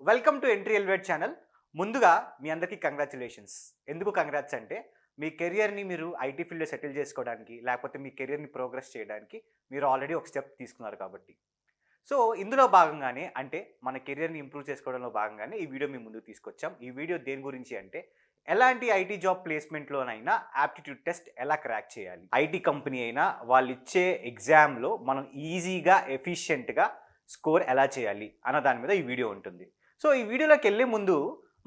Welcome to entry elevate channel. ముందుగా మీ అందరికీ congratulations. ఎందుకు కంగ్రాట్స్ అంటే మీ కెరియర్ని మీరు ఐటీ ఫీల్డ్లో సెటిల్ చేసుకోవడానికి, లేకపోతే మీ కెరియర్ని ప్రోగ్రెస్ చేయడానికి మీరు ఆల్రెడీ ఒక స్టెప్ తీసుకున్నారు కాబట్టి. సో ఇందులో భాగంగానే అంటే మన కెరియర్ని ఇంప్రూవ్ చేసుకోవడంలో భాగంగానే ఈ వీడియో మీ ముందుకు తీసుకొచ్చాం. ఈ వీడియో దేని గురించి అంటే ఎలాంటి ఐటీ జాబ్ ప్లేస్మెంట్లోనైనా యాప్టిట్యూడ్ టెస్ట్ ఎలా క్రాక్ చేయాలి, ఐటీ కంపెనీ అయినా వాళ్ళు ఇచ్చే ఎగ్జామ్లో మనం ఈజీగా ఎఫిషియెంట్గా స్కోర్ ఎలా చేయాలి అన్న దాని మీద ఈ వీడియో ఉంటుంది. సో ఈ వీడియోలోకి వెళ్ళే ముందు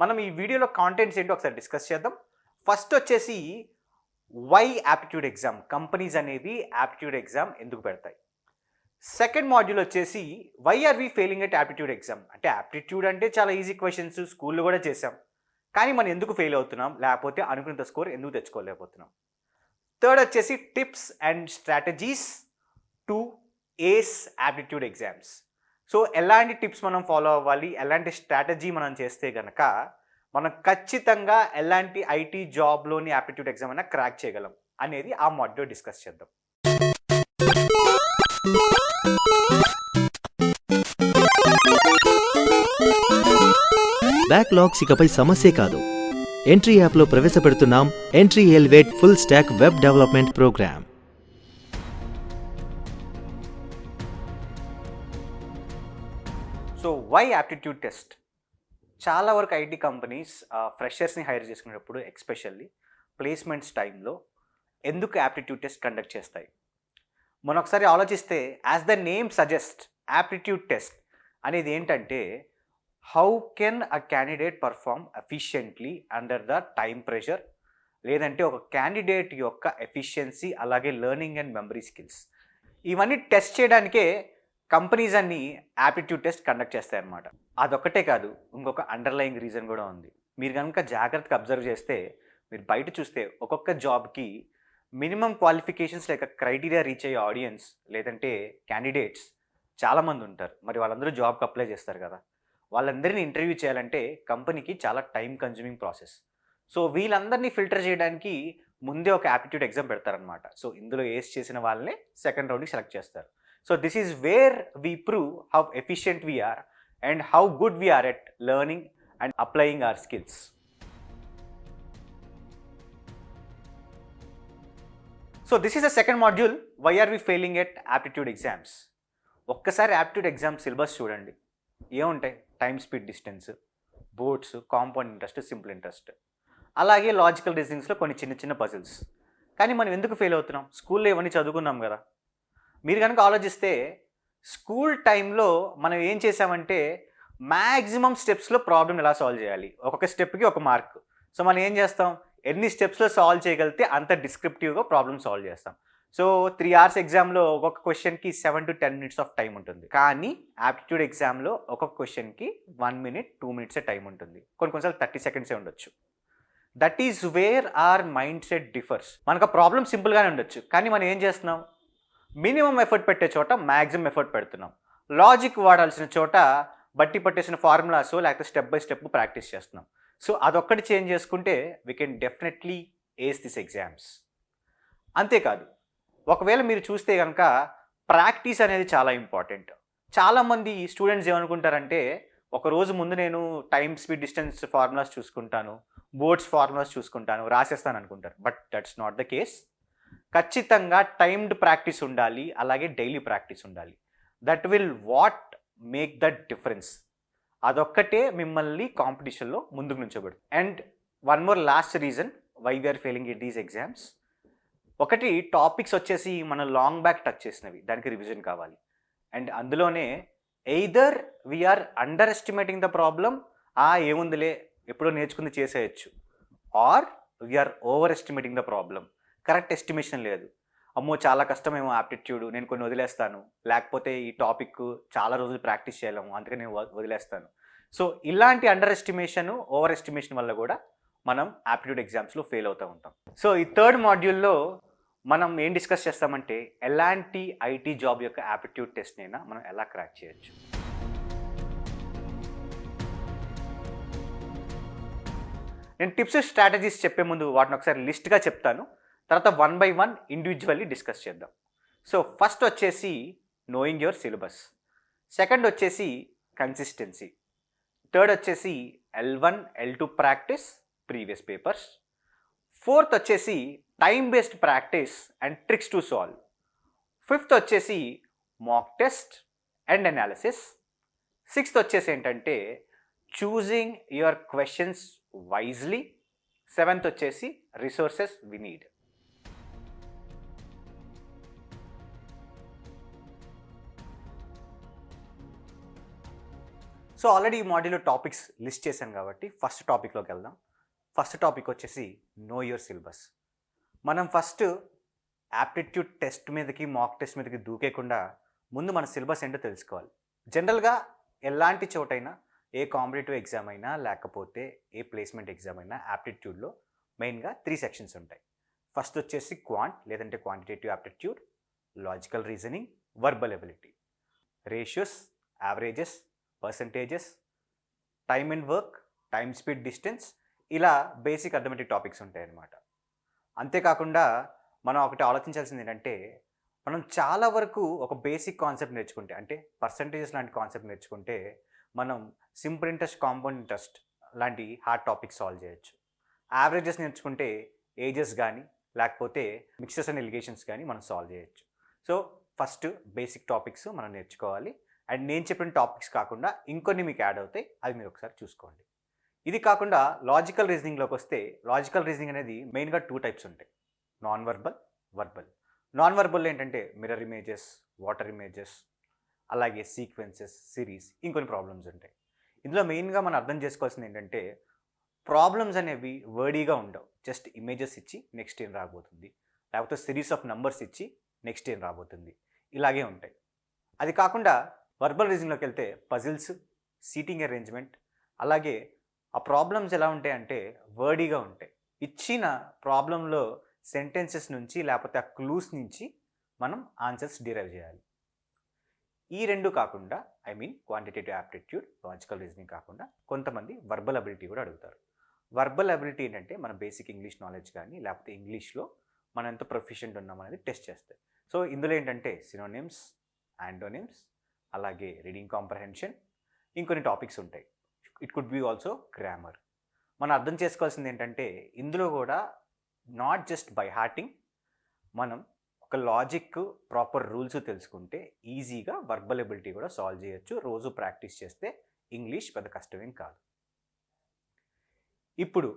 మనం ఈ వీడియోలో కాంటెంట్స్ ఏంటో ఒకసారి డిస్కస్ చేద్దాం. ఫస్ట్ వచ్చేసి వై యాప్టిట్యూడ్ ఎగ్జామ్, కంపెనీస్ అనేవి యాప్టిట్యూడ్ ఎగ్జామ్ ఎందుకు పెడతాయి. సెకండ్ మాడ్యూల్ వచ్చేసి why are we failing at aptitude exam. అంటే యాప్టిట్యూడ్ అంటే చాలా ఈజీ క్వశ్చన్స్, స్కూల్లో కూడా చేసాం, కానీ మనం ఎందుకు ఫెయిల్ అవుతున్నాం, లేకపోతే అనుకున్నంత స్కోర్ ఎందుకు తెచ్చుకోలేకపోతున్నాం. థర్డ్ వచ్చేసి tips and strategies to ace aptitude exams. So ఎలాంటి టిప్స్ మనం ఫాలో అవ్వాలి, ఎలాంటి స్ట్రాటజీ మనం చేస్తే కనుక మనం ఖచ్చితంగా ఎలాంటి ఐటీ జాబ్లోని యాప్టిట్యూడ్ ఎగ్జామ్ అయినా క్రాక్ చేయగలం అనేది ఆ మాడ్యూల్లో డిస్కస్ చేద్దాం. బ్యాక్లాగ్స్ ఇకపై సమస్యే కాదు. ఎంట్రీ యాప్లో ప్రవేశపెడుతున్నాం entry elevate full stack web development program. So why aptitude test? చాలా వరకు ఐటీ కంపెనీస్ ఫ్రెషర్స్ని హైర్ చేసుకునేటప్పుడు ఎస్పెషల్లీ ప్లేస్మెంట్స్ టైంలో ఎందుకు యాప్టిట్యూడ్ టెస్ట్ కండక్ట్ చేస్తాయి? మనం ఒకసారి ఆలోచిస్తే as the name suggest, aptitude test అనేది ఏంటంటే how can a candidate perform efficiently under the time pressure, లేదంటే ఒక క్యాండిడేట్ యొక్క ఎఫిషియన్సీ, అలాగే లెర్నింగ్ అండ్ మెమరీ స్కిల్స్, ఇవన్నీ టెస్ట్ చేయడానికే కంపెనీస్ అన్ని యాప్టిట్యూడ్ టెస్ట్ కండక్ట్ చేస్తాయన్నమాట. అదొక్కటే కాదు, ఇంకొక అండర్లయింగ్ రీజన్ కూడా ఉంది. మీరు కనుక జాగ్రత్తగా అబ్జర్వ్ చేస్తే, మీరు బయట చూస్తే ఒక్కొక్క జాబ్కి మినిమం క్వాలిఫికేషన్స్ లేక క్రైటీరియా రీచ్ అయ్యే ఆడియన్స్ లేదంటే క్యాండిడేట్స్ చాలామంది ఉంటారు. మరి వాళ్ళందరూ జాబ్కి అప్లై చేస్తారు కదా, వాళ్ళందరినీ ఇంటర్వ్యూ చేయాలంటే కంపెనీకి చాలా టైం కన్జ్యూమింగ్ ప్రాసెస్. సో వీళ్ళందరినీ ఫిల్టర్ చేయడానికి ముందే ఒక యాప్టిట్యూడ్ ఎగ్జామ్ పెడతారనమాట. సో ఇందులో ఏస్ చేసిన వాళ్ళనే సెకండ్ రౌండ్కి సెలెక్ట్ చేస్తారు. So this is where we prove how efficient we are and how good we are at learning and applying our skills. So this is the second module, why are we failing at aptitude exams. ఒక్కసారి aptitude exam syllabus చూడండి, ఏముంటాయి? Time, speed, distance, boards, compound interest, simple interest, అలాగే logical రీజనింగ్స్లో కొన్ని చిన్న చిన్న puzzles. కానీ మనం ఎందుకు ఫెయిల్ అవుతున్నాం? స్కూల్లో ఇవన్నీ చదువుకున్నాం కదా. మీరు కనుక ఆలోచిస్తే స్కూల్ టైంలో మనం ఏం చేసామంటే మ్యాక్సిమం స్టెప్స్లో ప్రాబ్లం ఎలా సాల్వ్ చేయాలి, ఒక్కొక్క స్టెప్కి ఒక మార్క్. సో మనం ఏం చేస్తాం, ఎన్ని స్టెప్స్లో సాల్వ్ చేయగలిగితే అంత డిస్క్రిప్టివ్గా ప్రాబ్లమ్ సాల్వ్ చేస్తాం. సో 3 hours ఎగ్జామ్లో ఒక్కొక్క క్వశ్చన్కి 7 to 10 minutes ఆఫ్ టైం ఉంటుంది. కానీ యాప్టిట్యూడ్ ఎగ్జామ్లో ఒక్కొక్క క్వశ్చన్కి 1 minute 2 minutes టైం ఉంటుంది, కొన్నిసార్లు 30 seconds ఉండొచ్చు. That is where our mind set differs. మనకు ప్రాబ్లం సింపుల్గానే ఉండొచ్చు, కానీ మనం ఏం చేస్తున్నాం, మినిమం ఎఫర్ట్ పెట్టే చోట మ్యాక్సిమం ఎఫర్ట్ పెడుతున్నాం. లాజిక్ వాడాల్సిన చోట బట్టి పట్టేసిన ఫార్ములాస్ లేకపోతే స్టెప్ బై స్టెప్ ప్రాక్టీస్ చేస్తున్నాం. సో అదొక్కటి చేంజ్ చేసుకుంటే we can definitely ace this exams. అంతేకాదు, ఒకవేళ మీరు చూస్తే కనుక ప్రాక్టీస్ అనేది చాలా ఇంపార్టెంట్. చాలామంది స్టూడెంట్స్ ఏమనుకుంటారంటే ఒకరోజు ముందు నేను టైమ్, స్పీడ్, డిస్టెన్స్ ఫార్ములాస్ చూసుకుంటాను, బోర్డ్స్ ఫార్ములాస్ చూసుకుంటాను, రాసేస్తాను అనుకుంటారు. But that's not the case. ఖచ్చితంగా టైమ్డ్ ప్రాక్టీస్ ఉండాలి, అలాగే డైలీ ప్రాక్టీస్ ఉండాలి. That will what make the difference. అదొక్కటే మిమ్మల్ని కాంపిటీషన్లో ముందుకు నుంచోబెడు. And one more last reason why we're failing it these exams. ఒకటి, టాపిక్స్ వచ్చేసి మనం లాంగ్ బ్యాక్ టచ్ చేసినవి, దానికి రివిజన్ కావాలి. అండ్ అందులోనే either we are underestimating the problem, ఏముందిలే ఎప్పుడో నేర్చుకుంది చేసేయచ్చు, or we are overestimating the problem. Correct estimation లేదు, అమ్మో చాలా కష్టమేమో యాప్టిట్యూడ్, నేను కొన్ని వదిలేస్తాను, లేకపోతే ఈ టాపిక్ చాలా రోజులు ప్రాక్టీస్ చేయలేము అందుకని నేను వదిలేస్తాను. సో ఇలాంటి అండర్ ఎస్టిమేషన్, ఓవర్ ఎస్టిమేషన్ వల్ల కూడా మనం యాప్టిట్యూడ్ ఎగ్జామ్స్లో ఫెయిల్ అవుతూ ఉంటాం. సో ఈ థర్డ్ మాడ్యూల్లో మనం ఏం డిస్కస్ చేస్తామంటే ఎలాంటి ఐటీ జాబ్ యొక్క యాప్టిట్యూడ్ టెస్ట్నైనా మనం ఎలా క్రాక్ చేయొచ్చు. నేను టిప్స్, స్ట్రాటజీస్ చెప్పే ముందు వాటిని ఒకసారి లిస్ట్గా చెప్తాను, తర్వాత 1 by 1 ఇండివిజువల్లీ డిస్కస్ చేద్దాం. సో ఫస్ట్ వచ్చేసి నోయింగ్ యువర్ సిలబస్, సెకండ్ వచ్చేసి కన్సిస్టెన్సీ, థర్డ్ వచ్చేసి L1 L2 practice previous papers. Fourth వచ్చేసి time based practice and tricks to solve. Fifth వచ్చేసి mock test and analysis. Sixth వచ్చేసి ఏంటంటే choosing your questions wisely. Seventh వచ్చేసి resources we need. So already ఈ మాడ్యూల్లో topics list చేశాను కాబట్టి first టాపిక్లోకి వెళ్దాం. ఫస్ట్ టాపిక్ వచ్చేసి నో యువర్ సిలబస్. మనం ఫస్ట్ యాప్టిట్యూడ్ టెస్ట్ మీదకి మాక్ టెస్ట్ మీదకి దూకేకుండా ముందు మన సిలబస్ ఏంటో తెలుసుకోవాలి. జనరల్గా ఎలాంటి చోటైనా ఏ కాంపిటేటివ్ ఎగ్జామ్ అయినా లేకపోతే ఏ ప్లేస్మెంట్ ఎగ్జామ్ అయినా యాప్టిట్యూడ్లో మెయిన్గా 3 సెక్షన్స్ ఉంటాయి. ఫస్ట్ వచ్చేసి క్వాంట్ లేదంటే quantitative aptitude, logical reasoning, verbal ability. Ratios, averages, percentages, time and work, time speed distance, ఇలా బేసిక్ అర్థమెటిక్ టాపిక్స్ ఉంటాయి అన్నమాట. అంతేకాకుండా మనం ఒకటి ఆలోచించాల్సింది ఏంటంటే మనం చాలా వరకు ఒక బేసిక్ కాన్సెప్ట్ నేర్చుకుంటే, అంటే పర్సంటేజెస్ లాంటి కాన్సెప్ట్ నేర్చుకుంటే మనం సింపుల్ ఇంట్రెస్ట్, కాంపౌండ్ ఇంట్రెస్ట్ లాంటి హార్డ్ టాపిక్స్ సాల్వ్ చేయొచ్చు. యావరేజెస్ నేర్చుకుంటే ఏజెస్ కానీ లేకపోతే మిక్సర్స్ అండ్ ఎలిగేషన్స్ కానీ మనం సాల్వ్ చేయొచ్చు. సో ఫస్ట్ బేసిక్ టాపిక్స్ మనం నేర్చుకోవాలి. అండ్ నేను చెప్పిన టాపిక్స్ కాకుండా ఇంకొన్ని మీకు యాడ్ అవుతాయి, అవి మీరు ఒకసారి చూసుకోండి. ఇది కాకుండా లాజికల్ రీజనింగ్లోకి వస్తే, లాజికల్ రీజనింగ్ అనేది మెయిన్గా 2 టైప్స్ ఉంటాయి, non verbal, verbal. Non verbal ఏంటంటే మిర్రర్ ఇమేజెస్, వాటర్ ఇమేజెస్, అలాగే సీక్వెన్సెస్, సిరీస్, ఇంకొన్ని ప్రాబ్లమ్స్ ఉంటాయి. ఇందులో మెయిన్గా మనం అర్థం చేసుకోవాల్సింది ఏంటంటే ప్రాబ్లమ్స్ అనేవి వర్డీగా ఉండవు, జస్ట్ ఇమేజెస్ ఇచ్చి నెక్స్ట్ ఏం రాబోతుంది, లేకపోతే సిరీస్ ఆఫ్ నంబర్స్ ఇచ్చి నెక్స్ట్ ఏం రాబోతుంది, ఇలాగే ఉంటాయి. అది కాకుండా వర్బల్ రీజనింగ్లోకి వెళ్తే పజిల్స్, సీటింగ్ అరేంజ్మెంట్, అలాగే ఆ ప్రాబ్లమ్స్ ఎలా ఉంటాయంటే వర్డీగా ఉంటాయి. ఇచ్చిన ప్రాబ్లంలో సెంటెన్సెస్ నుంచి లేకపోతే ఆ క్లూస్ నుంచి మనం ఆన్సర్స్ డిరైవ్ చేయాలి. ఈ రెండు కాకుండా, I mean quantitative aptitude, logical reasoning కాకుండా కొంతమంది వర్బల్ అబిలిటీ కూడా అడుగుతారు. వర్బల్ అబిలిటీ ఏంటంటే మన బేసిక్ ఇంగ్లీష్ నాలెడ్జ్ కానీ లేకపోతే ఇంగ్లీష్లో మనం ఎంత ప్రొఫిషియెంట్ ఉన్నాం అనేది టెస్ట్ చేస్తాయి. సో ఇందులో ఏంటంటే సినోనిమ్స్, యాంటోనిమ్స్, అలాగే రీడింగ్ కాంప్రహెన్షన్, ఇంకొన్ని టాపిక్స్ ఉంటాయి. It could be also grammar. మనం అర్థం చేసుకోవాల్సింది ఏంటంటే ఇందులో కూడా నాట్ జస్ట్ బై హార్టింగ్, మనం ఒక లాజిక్, ప్రాపర్ రూల్స్ తెలుసుకుంటే ఈజీగా వర్బల్ ఎబిలిటీ కూడా సాల్వ్ చేయొచ్చు. రోజు ప్రాక్టీస్ చేస్తే ఇంగ్లీష్ పెద్ద కష్టమేం కాదు. ఇప్పుడు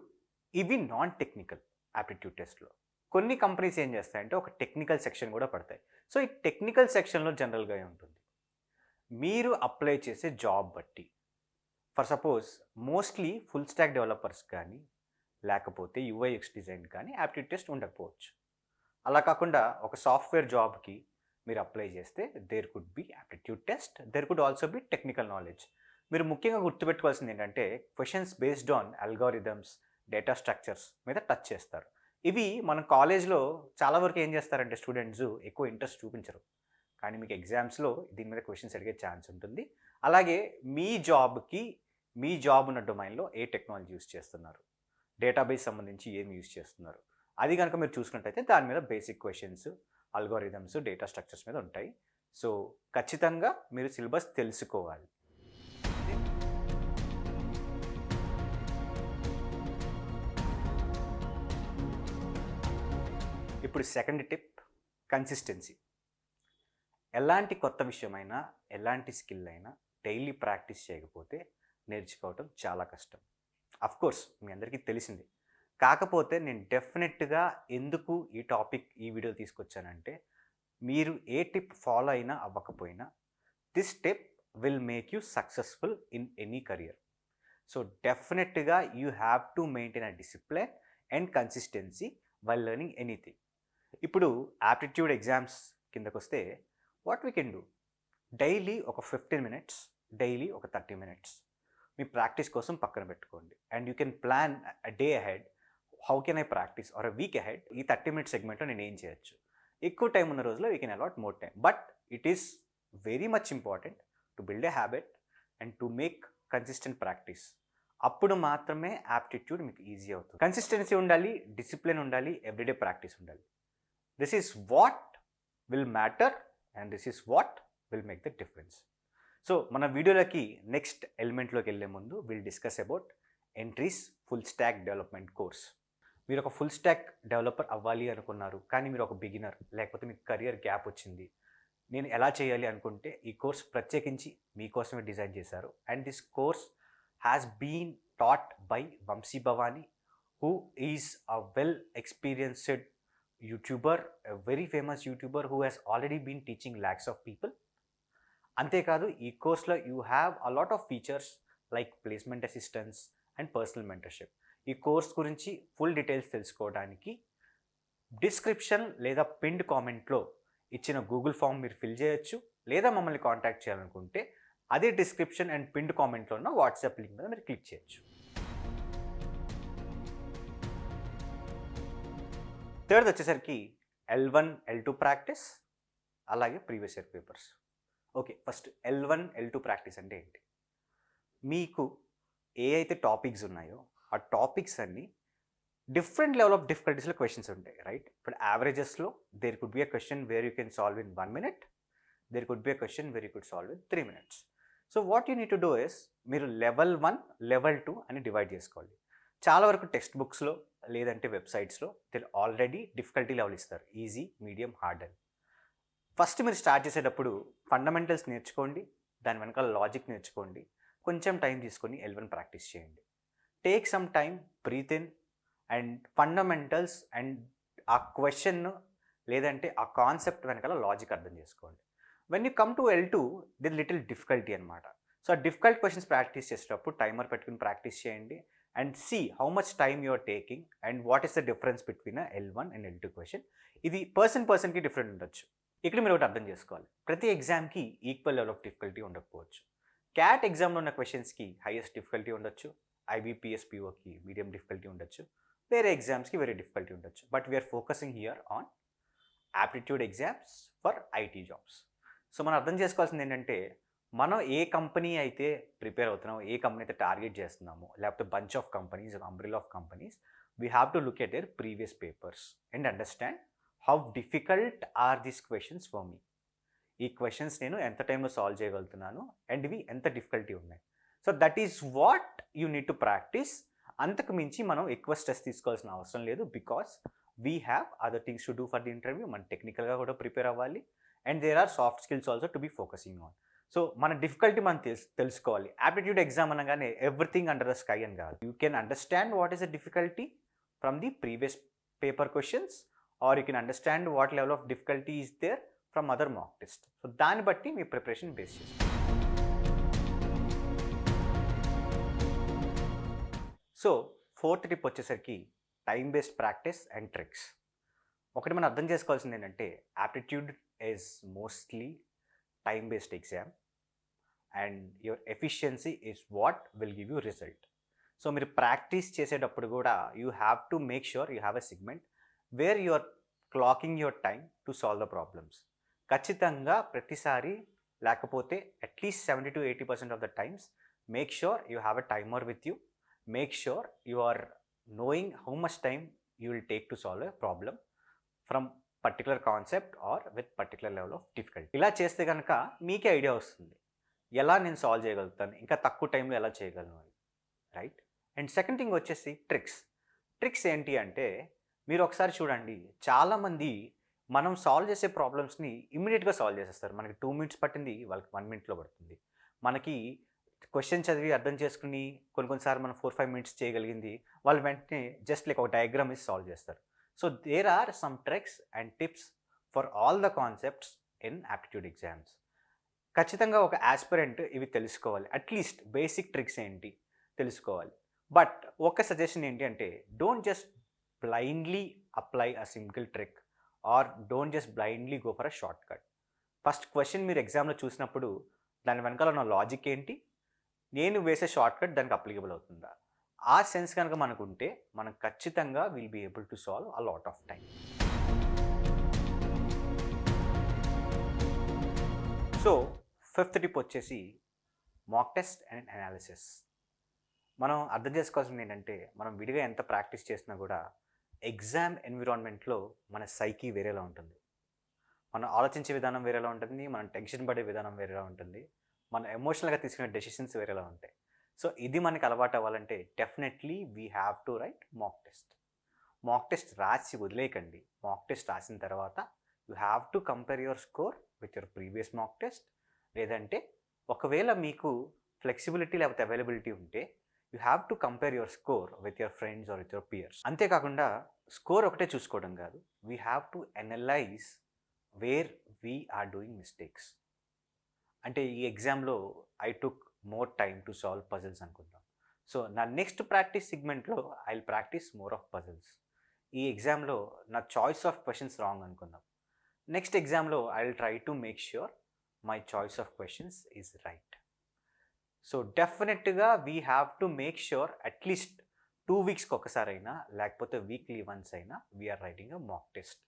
ఇవి నాన్ టెక్నికల్ యాప్టిట్యూడ్ టెస్ట్లో. కొన్ని కంపెనీస్ ఏం చేస్తాయంటే ఒక టెక్నికల్ సెక్షన్ కూడా పడతాయి. సో ఈ టెక్నికల్ సెక్షన్లో జనరల్గా ఉంటుంది మీరు అప్లై చేసే జాబ్ బట్టి. For suppose mostly full stack developers కానీ లేకపోతే యూఐఎక్స్ డిజైన్ కానీ యాప్టిట్యూడ్ టెస్ట్ ఉండకపోవచ్చు. అలా కాకుండా ఒక సాఫ్ట్వేర్ జాబ్కి మీరు అప్లై చేస్తే there could be aptitude test, there could also be technical knowledge. మీరు ముఖ్యంగా గుర్తుపెట్టుకోవాల్సింది ఏంటంటే questions based on algorithms, data structures మీద టచ్ చేస్తారు. ఇవి మన కాలేజ్లో చాలా వరకు ఏం చేస్తారంటే స్టూడెంట్స్ ఎక్కువ ఇంట్రెస్ట్ చూపించరు, కానీ మీకు ఎగ్జామ్స్లో దీని మీద క్వశ్చన్స్ అడిగే ఛాన్స్ ఉంటుంది. అలాగే మీ జాబ్కి, మీ జాబ్ ఉన్న డొమైన్లో ఏ టెక్నాలజీ యూస్ చేస్తున్నారు, డేటాబేస్ సంబంధించి ఏమి యూస్ చేస్తున్నారు, అది కనుక మీరు చూసుకున్నట్టయితే దాని మీద basic questions, algorithms, data structures మీద ఉంటాయి. సో ఖచ్చితంగా మీరు సిలబస్ తెలుసుకోవాలి. ఇప్పుడు సెకండ్ టిప్, కన్సిస్టెన్సీ. ఎలాంటి కొత్త విషయమైనా, ఎలాంటి స్కిల్ అయినా డైలీ ప్రాక్టీస్ చేయకపోతే నేర్చుకోవటం చాలా కష్టం. అఫ్కోర్స్ మీ అందరికీ తెలిసింది. కాకపోతే నేను డెఫినెట్గా ఎందుకు ఈ టాపిక్ ఈ వీడియో తీసుకొచ్చానంటే మీరు ఏ టిప్ ఫాలో అయినా అవ్వకపోయినా this tip will make you successful in any career. So డెఫినెట్గా you have to maintain a discipline and consistency while learning anything. ఇప్పుడు యాప్టిట్యూడ్ ఎగ్జామ్స్ కిందకు వస్తే what we can do, daily ఒక 15 minutes, daily ఒక 30 minutes మీ practice కోసం పక్కన పెట్టుకోండి. And you can plan a day ahead, how can I practice, or a week ahead. ఈ 30 minute సెగ్మెంట్లో నేను ఏం చేయొచ్చు. ఎక్కువ టైం ఉన్న రోజులో we can allot more time, but it is very much important to build a habit and to make consistent practice. అప్పుడు మాత్రమే యాప్టిట్యూడ్ మీకు ఈజీ అవుతుంది. కన్సిస్టెన్సీ ఉండాలి, డిసిప్లిన్ ఉండాలి, ఎవ్రీడే ప్రాక్టీస్ ఉండాలి. This is what will matter and this is what will make the difference. So మన వీడియోలోకి next ఎలిమెంట్లోకి వెళ్ళే ముందు will discuss about entries full stack development course. మీరు ఒక ఫుల్ స్టాక్ డెవలపర్ అవ్వాలి అనుకున్నారు, కానీ మీరు ఒక బిగినర్, లేకపోతే మీకు కెరియర్ గ్యాప్ వచ్చింది, నేను ఎలా చేయాలి అనుకుంటే ఈ కోర్స్ ప్రత్యేకించి మీకోసమే డిజైన్ చేశారు. And this course has been taught by Vamsi Bhavani, who is a well experienced YouTuber, a very famous YouTuber who has already been teaching lakhs of people. అంతేకాదు ఈ కోర్స్లో you have a lot of features like placement assistance and personal mentorship. ఈ course గురించి full details తెలుసుకోవడానికి description లేదా pinned కామెంట్లో ఇచ్చిన Google form మీరు ఫిల్ చేయొచ్చు, లేదా మమ్మల్ని కాంటాక్ట్ చేయాలనుకుంటే అదే డిస్క్రిప్షన్ అండ్ పిన్డ్ కామెంట్లో ఉన్న వాట్సాప్ లింక్ మీద మీరు క్లిక్ చేయొచ్చు. థర్డ్ వచ్చేసరికి L1, L2 ప్రాక్టీస్, అలాగే previous year papers. Okay, first L1, L2 practice అంటే ఏంటి? మీకు ఏ అయితే టాపిక్స్ ఉన్నాయో ఆ టాపిక్స్ అన్నీ డిఫరెంట్ లెవెల్ ఆఫ్ డిఫికల్టీస్లో క్వశ్చన్స్ ఉంటాయి, రైట్? ఇప్పుడు యావరేజెస్లో there could be a question where you can solve in 1 minute, there could be a question where you could solve in 3 minutes. So what you need to do is మీరు level 1, level 2 అని divide చేసుకోవాలి. చాలా వరకు text బుక్స్లో లేదంటే వెబ్సైట్స్లో already difficulty level ఇస్తారు, easy, medium, hard అని. ఫస్ట్ మీరు స్టార్ట్ చేసేటప్పుడు ఫండమెంటల్స్ నేర్చుకోండి, దాని వెనకాల లాజిక్ నేర్చుకోండి, కొంచెం టైం తీసుకొని L1 ప్రాక్టీస్ చేయండి. Take some time, breathe in and fundamentals and ఆ క్వశ్చన్ లేదంటే ఆ కాన్సెప్ట్ వెనకాల లాజిక్ అర్థం చేసుకోండి. When you come to L2 the little difficulty అనమాట. సో ఆ డిఫికల్ట్ క్వశ్చన్స్ ప్రాక్టీస్ చేసేటప్పుడు టైమర్ పెట్టుకుని ప్రాక్టీస్ చేయండి and see how much time you are taking and what is the difference between a L1 and L2 question. ఇది పర్సన్కి different ఉండొచ్చు. ఇక్కడ మీరు ఒకటి అర్థం చేసుకోవాలి, ప్రతి ఎగ్జామ్కి ఈక్వల్ లెవెల్ ఆఫ్ డిఫికల్టీ ఉండకపోవచ్చు. క్యాట్ ఎగ్జామ్లో ఉన్న క్వశ్చన్స్కి హైయెస్ట్ డిఫికల్టీ ఉండొచ్చు, IBPS POకి మీడియం డిఫికల్టీ ఉండొచ్చు, వేరే ఎగ్జామ్స్కి వేరే డిఫికల్టీ ఉండొచ్చు. But we are focusing here on aptitude exams for IT jobs. So మనం అర్థం చేసుకోవాల్సింది ఏంటంటే, మనం ఏ కంపెనీ అయితే ప్రిపేర్ అవుతున్నామో, ఏ కంపెనీ అయితే టార్గెట్ చేస్తున్నామో, లేకపోతే bunch of companies, umbrella of companies, we have to look at their previous papers and understand how difficult or these questions for me. ఈ క్వశ్చన్స్ నేను ఎంత టైంలో సాల్వ్ చేయగలుగుతున్నాను అండ్ ఇవి ఎంత డిఫికల్టీ ఉన్నాయి. So that is what you need to practice. అంతకు మించి మనం ఎక్కువ స్ట్రెస్ తీసుకోవాల్సిన అవసరం లేదు, because we have other things to do for the interview. మనం టెక్నికల్గా కూడా ప్రిపేర్ అవ్వాలి and there are soft skills also to be focusing on. So మన డిఫికల్టీ మనం తెలుసుకోవాలి. యాప్టిట్యూడ్ ఎగ్జామ్ అనగానే ఎవ్రీథింగ్ అండర్ ద స్కై అని కాదు. You can understand what is the difficulty from the previous paper questions, or you can understand what level of difficulty is there from other mock test. So దాన్ని బట్టి మీ preparation base చేసుకోండి. So fourth tip వచ్చేసరికి time based practice and tricks. ఒకటి మనం అర్థం చేసుకోవాల్సింది ఏంటంటే, aptitude is mostly time-based exam and your efficiency is what will give you result. So మీరు ప్రాక్టీస్ చేసేటప్పుడు కూడా you have to make sure you have a segment where you are clocking your time to solve the problems. ఖచ్చితంగా ప్రతిసారి లేకపోతే at least 70-80% of the times make sure you have a timer with you. Make sure you are knowing how much time you will take to solve a problem from particular concept or with particular level of difficulty. ఇలా చేస్తే కనుక మీకే idea వస్తుంది ఎలా నేను solve చేయగలుగుతాను, ఇంకా తక్కువ టైంలో ఎలా చేయగలను అని, రైట్? అండ్ సెకండ్ థింగ్ వచ్చేసి ట్రిక్స్. ట్రిక్స్ ఏంటి అంటే, మీరు ఒకసారి చూడండి, చాలామంది మనం సాల్వ్ చేసే ప్రాబ్లమ్స్ని ఇమ్మీడియట్గా సాల్వ్ చేసేస్తారు. మనకి 2 minutes పట్టింది, వాళ్ళకి 1 minute పడుతుంది. మనకి క్వశ్చన్ చదివి అర్థం చేసుకుని కొన్నిసార్లు మనం 4-5 minutes చేయగలిగింది వాళ్ళు వెంటనే జస్ట్ లైక్ ఒక డయాగ్రామ్ ఇసి సాల్వ్ చేస్తారు. So there are some tricks and tips for all the concepts in aptitude exams. ఖచ్చితంగా ఒక ఆస్పిరెంట్ ఇవి తెలుసుకోవాలి, అట్లీస్ట్ బేసిక్ ట్రిక్స్ ఏంటి తెలుసుకోవాలి. బట్ ఒక సజెషన్ ఏంటి అంటే, don't just blindly apply a single trick or don't just blindly go for a short cut. First question మీరు ఎగ్జామ్లో చూసినప్పుడు దాని వెనకాల ఉన్న లాజిక్ ఏంటి, నేను వేసే షార్ట్ కట్ దానికి అప్లికబుల్ అవుతుందా, ఆ సెన్స్ కనుక మనకుంటే మనం ఖచ్చితంగా will be able to solve a lot of time. So fifth tip వచ్చేసి మాక్ టెస్ట్ అండ్ అనాలిసిస్. మనం అర్థం చేసుకోవాల్సింది ఏంటంటే, మనం విడిగా ఎంత ప్రాక్టీస్ చేసినా కూడా ఎగ్జామ్ ఎన్విరాన్మెంట్లో మన సైకి వేరేలా ఉంటుంది, మనం ఆలోచించే విధానం వేరేలా ఉంటుంది, మనం టెన్షన్ పడే విధానం వేరేలా ఉంటుంది, మన ఎమోషనల్గా తీసుకునే డెసిషన్స్ వేరేలా ఉంటాయి. సో ఇది మనకి అలవాటు అవ్వాలంటే definitely we have to write mock test. Mock test రాసి వదిలేయకండి. మాక్ టెస్ట్ రాసిన తర్వాత you have to compare your score with your previous mock test. లేదంటే ఒకవేళ మీకు ఫ్లెక్సిబిలిటీ లేకపోతే అవైలబిలిటీ ఉంటే you have to compare your score with your friends or with your peers. అంతేకాకుండా స్కోర్ ఒకటే చూసుకోవడం కాదు, we have to analyse where we are doing mistakes. అంటే ఈ ఎగ్జామ్లో I took more time to solve puzzles అనుకుందాం. So నా next practice సిగ్మెంట్లో I will practice more of puzzles. ఈ ఎగ్జామ్లో నా చాయిస్ ఆఫ్ క్వశ్చన్స్ రాంగ్ అనుకుందాం. నెక్స్ట్ ఎగ్జామ్లో I will try to make sure my choice of questions is right. So డెఫినెట్గా we have to make sure at least 2 వీక్స్కి ఒకసారైనా లేకపోతే వీక్లీ వన్స్ అయినా we're writing a mock test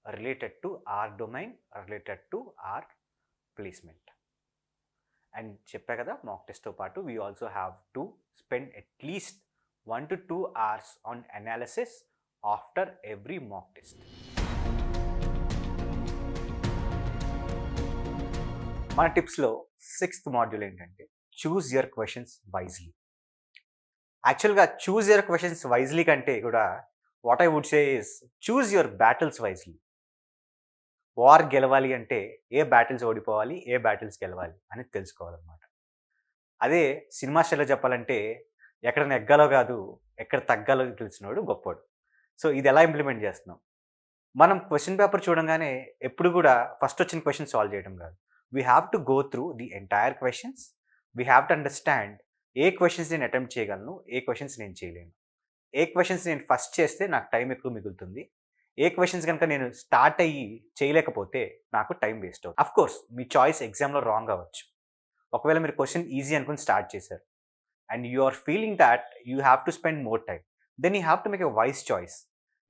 related to our domain, related to our placement. And చెప్పా కదా, మాక్ టెస్ట్తో పాటు we also have to spend at least 1 to 2 hours on analysis after every mock test. మన టిప్స్లో 6th module ఏంటంటే choose your questions wisely. యాక్చువల్గా choose your questions wisely కంటే కూడా what I would say is choose your battles wisely. War గెలవాలి అంటే ఏ battles ఓడిపోవాలి, ఏ battles గెలవాలి అని తెలుసుకోవాలన్నమాట. అదే సినిమా స్టైల్లో చెప్పాలంటే ఎక్కడ నెగ్గాలో కాదు ఎక్కడ తగ్గాలో తెలిసినోడు గొప్పోడు. సో ఇది ఎలా ఇంప్లిమెంట్ చేస్తున్నాం? మనం క్వశ్చన్ పేపర్ చూడంగానే ఎప్పుడు కూడా ఫస్ట్ వచ్చిన క్వశ్చన్ సాల్వ్ చేయడం కాదు. We have to go through the entire questions. We have to understand A questions నేను అటెంప్ట్ చేయగలను, ఏ క్వశ్చన్స్ నేను చేయలేను, ఏ క్వశ్చన్స్ నేను ఫస్ట్ చేస్తే నాకు టైం ఎక్కువ మిగులుతుంది, ఏ క్వశ్చన్స్ కనుక నేను స్టార్ట్ అయ్యి చేయలేకపోతే నాకు టైం వేస్ట్ అవుతుంది. అఫ్ కోర్స్ మీ చాయిస్ ఎగ్జామ్లో రాంగ్ అవ్వచ్చు. ఒకవేళ మీరు క్వశ్చన్ ఈజీ అనుకుని స్టార్ట్ చేశారు and you are feeling that you have to spend more time, then you have to make a wise choice.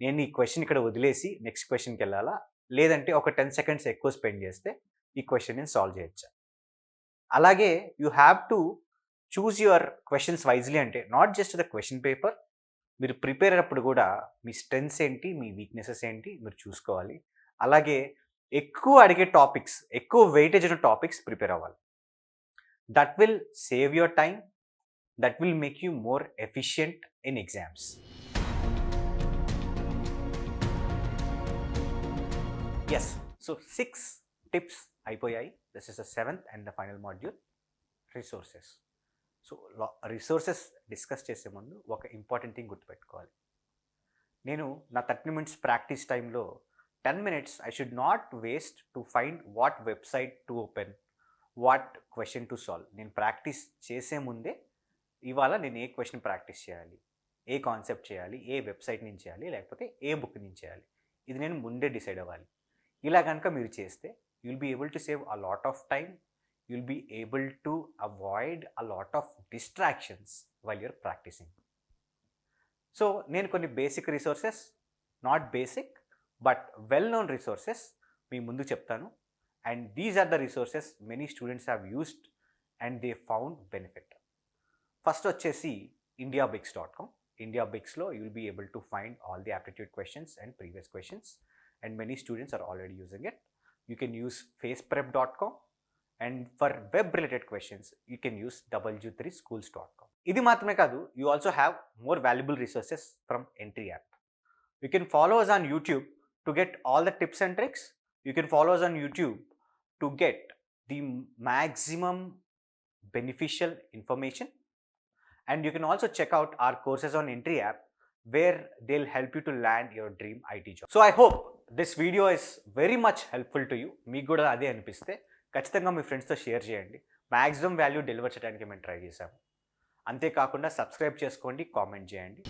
నేను ఈ క్వశ్చన్ ఇక్కడ వదిలేసి నెక్స్ట్ క్వశ్చన్కి వెళ్ళాలా, లేదంటే ఒక 10 seconds ఎక్కువ స్పెండ్ చేస్తే ఈ క్వశ్చన్ నేను సాల్వ్ చేయొచ్చా. అలాగే you have to choose your questions wisely అంటే not just the question paper, మీరు ప్రిపేర్ అయ్యేటప్పుడు కూడా మీ స్ట్రెంగ్స్ ఏంటి, మీ వీక్నెసెస్ ఏంటి మీరు చూసుకోవాలి. అలాగే ఎక్కువ అడిగే టాపిక్స్, ఎక్కువ వెయిటేజ్ ఉన్న టాపిక్స్ ప్రిపేర్ అవ్వాలి. That will save your time, that will make you more efficient in exams. Yes, so 6 tips అయిపోయాయి. This is the 7th and the final module, resources. So resources discuss చేసే ముందు ఒక important thing గుర్తుపెట్టుకోవాలి. నేను నా 30 minutes practice టైంలో 10 minutes I should not waste to find what website to open, what question to solve. నేను practice చేసే ముందే ఇవాళ నేను ఏ క్వశ్చన్ ప్రాక్టీస్ చేయాలి, ఏ కాన్సెప్ట్ చేయాలి, ఏ వెబ్సైట్ నుంచి చేయాలి, లేకపోతే ఏ బుక్ నుంచి చేయాలి, ఇది నేను ముందే డిసైడ్ అవ్వాలి. ఇలా కనుక మీరు చేస్తే you will be able to save a lot of time, you will be able to avoid a lot of distractions while you're practicing. So నేను కొన్ని basic resources, not basic but well known resources మీ ముందు చెప్తాను. And these are the resources many students have used and they found benefit. First వచ్చేసి indiabix.com. indiabixలో you will be able to find all the aptitude questions and previous questions and many students are already using it. You can use faceprep.com. And for web related questions, you can use w3schools.com. ఇది మాత్రమే కాదు, you also have more valuable resources from Entri app. You can follow us on YouTube to get all the tips and tricks. You can follow us on YouTube to get the maximum beneficial information. And you can also check out our courses on Entri app where they'll help you to land your dream IT job. So I hope this video is very much helpful to you. మీకు కూడా అదే అనిపిస్తే ఖచ్చితంగా మీ ఫ్రెండ్స్తో share చేయండి. Maximum value deliver చేయడానికి మేము try చేసాము. అంతేకాకుండా సబ్స్క్రైబ్ చేసుకోండి, కామెంట్ చేయండి.